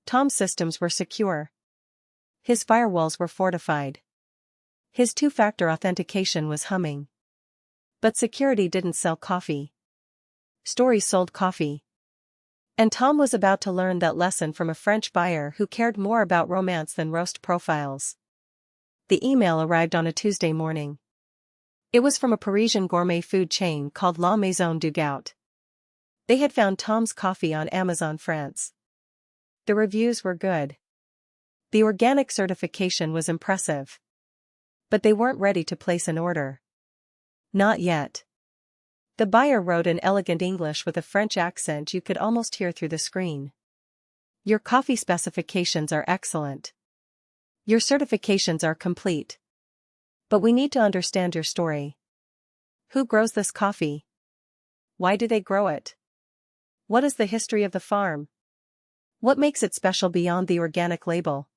Tom's systems were secure. His firewalls were fortified. His two-factor authentication was humming. But security didn't sell coffee. Stories sold coffee. And Tom was about to learn that lesson from a French buyer who cared more about romance than roast profiles. The email arrived on a Tuesday morning. It was from a Parisian gourmet food chain called La Maison du Goût. They had found Tom's coffee on Amazon France. The reviews were good. The organic certification was impressive. But they weren't ready to place an order. Not yet. The buyer wrote in elegant English with a French accent you could almost hear through the screen. Your coffee specifications are excellent. Your certifications are complete. But we need to understand your story. Who grows this coffee? Why do they grow it? What is the history of the farm? What makes it special beyond the organic label?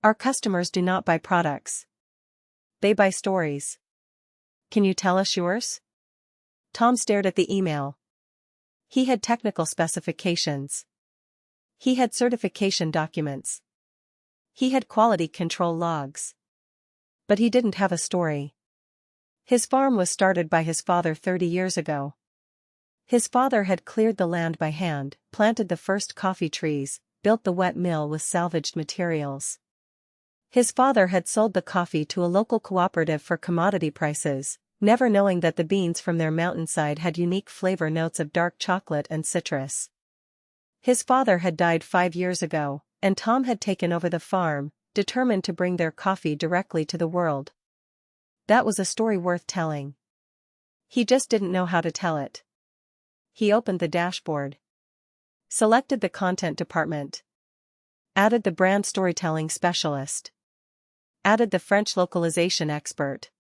Our customers do not buy products. They buy stories. Can you tell us yours? Tom stared at the email. He had technical specifications. He had certification documents. He had quality control logs. But he didn't have a story. His farm was started by his father 30 years ago. His father had cleared the land by hand, planted the first coffee trees, built the wet mill with salvaged materials. His father had sold the coffee to a local cooperative for commodity prices, never knowing that the beans from their mountainside had unique flavor notes of dark chocolate and citrus. His father had died 5 years ago, and Tom had taken over the farm, determined to bring their coffee directly to the world. That was a story worth telling. He just didn't know how to tell it. He opened the dashboard. Selected the content department. Added the brand storytelling specialist. Added the French localization expert.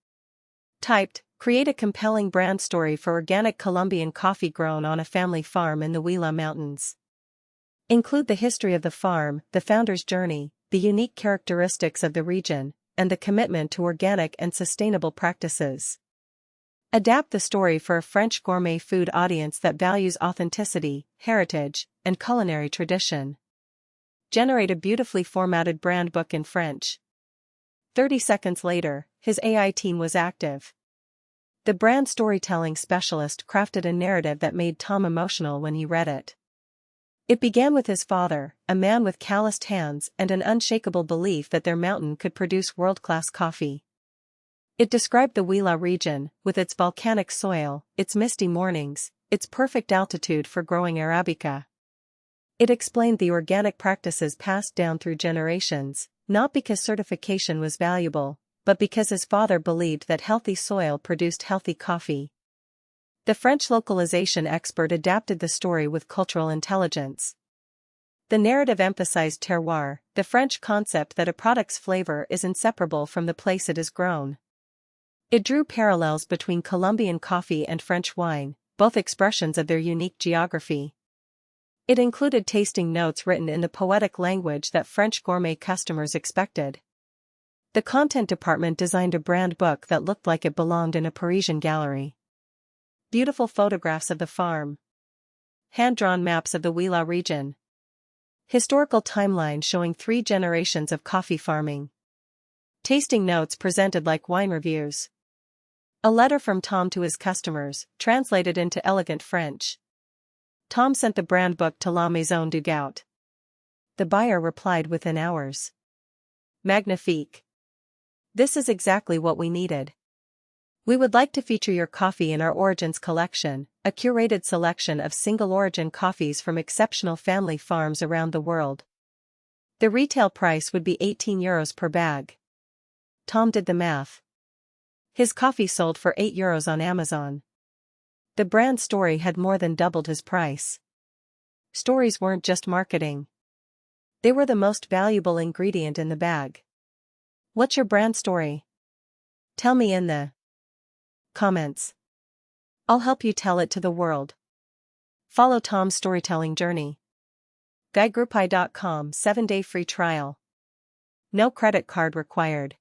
Typed, create a compelling brand story for organic Colombian coffee grown on a family farm in the Huila Mountains. Include the history of the farm, the founder's journey, the unique characteristics of the region, and the commitment to organic and sustainable practices. Adapt the story for a French gourmet food audience that values authenticity, heritage, and culinary tradition. Generate a beautifully formatted brand book in French. 30 seconds later, his AI team was active. The brand storytelling specialist crafted a narrative that made Tom emotional when he read it. It began with his father, a man with calloused hands and an unshakable belief that their mountain could produce world-class coffee. It described the Huila region, with its volcanic soil, its misty mornings, its perfect altitude for growing Arabica. It explained the organic practices passed down through generations, not because certification was valuable, but because his father believed that healthy soil produced healthy coffee. The French localization expert adapted the story with cultural intelligence. The narrative emphasized terroir, the French concept that a product's flavor is inseparable from the place it is grown. It drew parallels between Colombian coffee and French wine, both expressions of their unique geography. It included tasting notes written in the poetic language that French gourmet customers expected. The content department designed a brand book that looked like it belonged in a Parisian gallery. Beautiful photographs of the farm. Hand-drawn maps of the Huila region. Historical timeline showing 3 generations of coffee farming. Tasting notes presented like wine reviews. A letter from Tom to his customers, translated into elegant French. Tom sent the brand book to La Maison du Goût. The buyer replied within hours. Magnifique. This is exactly what we needed. We would like to feature your coffee in our Origins collection, a curated selection of single-origin coffees from exceptional family farms around the world. The retail price would be €18 per bag. Tom did the math. His coffee sold for €8 on Amazon. The brand story had more than doubled his price. Stories weren't just marketing. They were the most valuable ingredient in the bag. What's your brand story? Tell me in the comments. I'll help you tell it to the world. Follow Tom's storytelling journey. gaigroupai.com 7-day free trial. No credit card required.